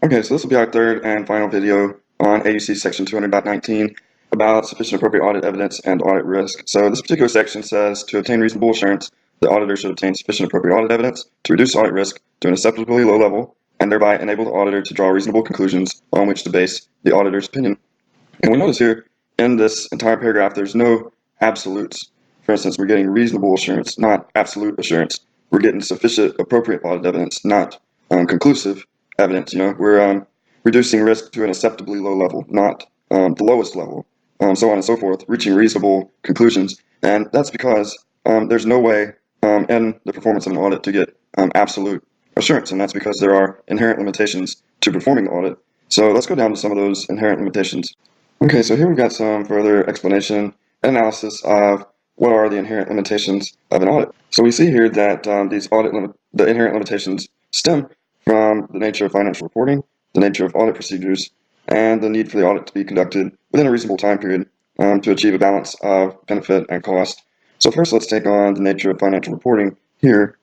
Okay, so this will be our third and final video on AUC section 200.19 about sufficient appropriate audit evidence and audit risk. So this particular section says to obtain reasonable assurance, the auditor should obtain sufficient appropriate audit evidence to reduce audit risk to an acceptably low level and thereby enable the auditor to draw reasonable conclusions on which to base the auditor's opinion. And we notice here in this entire paragraph there's no absolutes. For instance, we're getting reasonable assurance, not absolute assurance. We're getting sufficient appropriate audit evidence, not conclusive evidence. We're reducing risk to an acceptably low level, not the lowest level, so on and so forth, reaching reasonable conclusions. And that's because there's no way in the performance of an audit to get absolute assurance, and that's because there are inherent limitations to performing the audit. So let's go down to some of those inherent limitations. Okay, so here we've got some further explanation and analysis of what are the inherent limitations of an audit. So we see here that the inherent limitations stem from the nature of financial reporting, the nature of audit procedures, and the need for the audit to be conducted within a reasonable time period to achieve a balance of benefit and cost. So first, let's take on the nature of financial reporting here.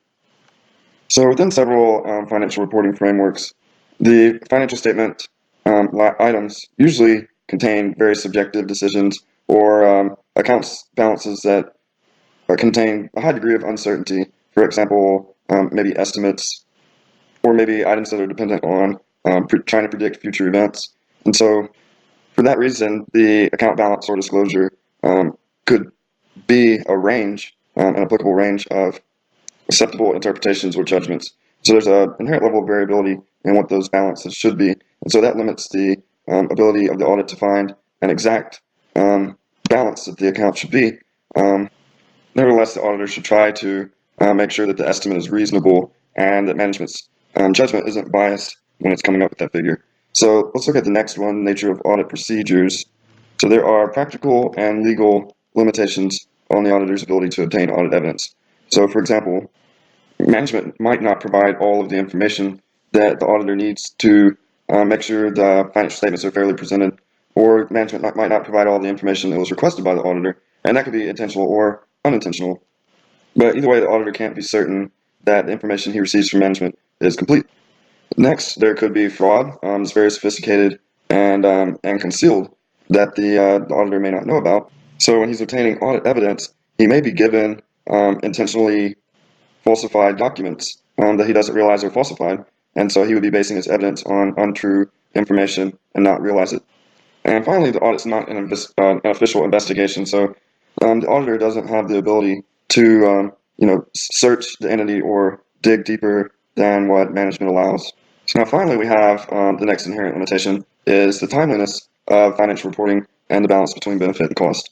So within several financial reporting frameworks, the financial statement items usually contain very subjective decisions or accounts balances that contain a high degree of uncertainty. For example, maybe estimates or maybe items that are dependent on trying to predict future events. And so for that reason, the account balance or disclosure could be a range, an applicable range of acceptable interpretations or judgments. So there's an inherent level of variability in what those balances should be. And so that limits the ability of the audit to find an exact balance that the account should be. Nevertheless, the auditor should try to make sure that the estimate is reasonable and that management's judgment isn't biased when it's coming up with that figure. So let's look at the next one, nature of audit procedures. So there are practical and legal limitations on the auditor's ability to obtain audit evidence. So for example, management might not provide all of the information that the auditor needs to make sure the financial statements are fairly presented, or management might not provide all the information that was requested by the auditor, and that could be intentional or unintentional. But either way, the auditor can't be certain that the information he receives from management is complete. Next, there could be fraud. It's very sophisticated and concealed that the auditor may not know about. So when he's obtaining audit evidence, he may be given intentionally falsified documents that he doesn't realize are falsified, and so he would be basing his evidence on untrue information and not realize it. And finally, the audit's not an official investigation, so the auditor doesn't have the ability to search the entity or dig deeper than what management allows. So now finally we have the next inherent limitation is the timeliness of financial reporting and the balance between benefit and cost.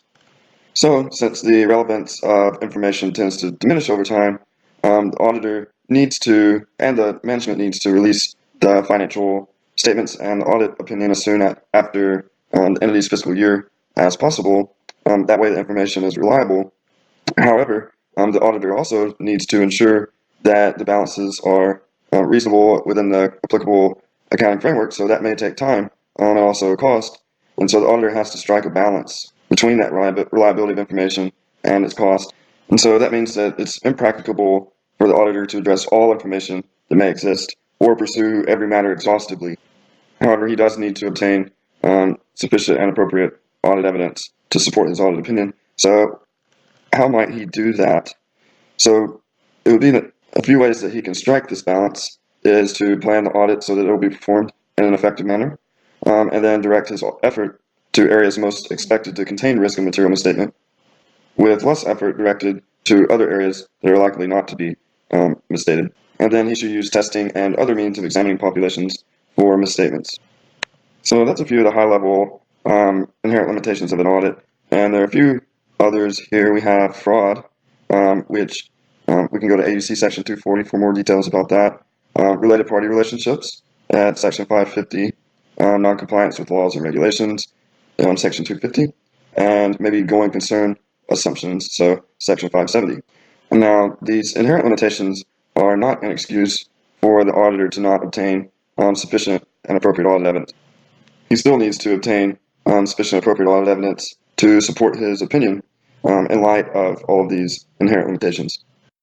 So since the relevance of information tends to diminish over time, the auditor needs to, and the management needs to release the financial statements and the audit opinion as soon after the entity's fiscal year as possible. That way the information is reliable. However, the auditor also needs to ensure that the balances are reasonable within the applicable accounting framework, so that may take time and also a cost. And so the auditor has to strike a balance between that reliability of information and its cost. And so that means that it's impracticable for the auditor to address all information that may exist or pursue every matter exhaustively. However, he does need to obtain sufficient and appropriate audit evidence to support his audit opinion. So how might he do that? So it would be a few ways that he can strike this balance is to plan the audit so that it will be performed in an effective manner, and then direct his effort to areas most expected to contain risk and material misstatement, with less effort directed to other areas that are likely not to be misstated. And then he should use testing and other means of examining populations for misstatements. So that's a few of the high-level inherent limitations of an audit. And there are a few others here. We have fraud, which we can go to AUC section 240 for more details about that. Related party relationships at section 550. Non-compliance with laws and regulations, section 250. And maybe going concern assumptions, so section 570. And now, these inherent limitations are not an excuse for the auditor to not obtain sufficient and appropriate audit evidence. He still needs to obtain sufficient and appropriate audit evidence to support his opinion in light of all of these inherent limitations.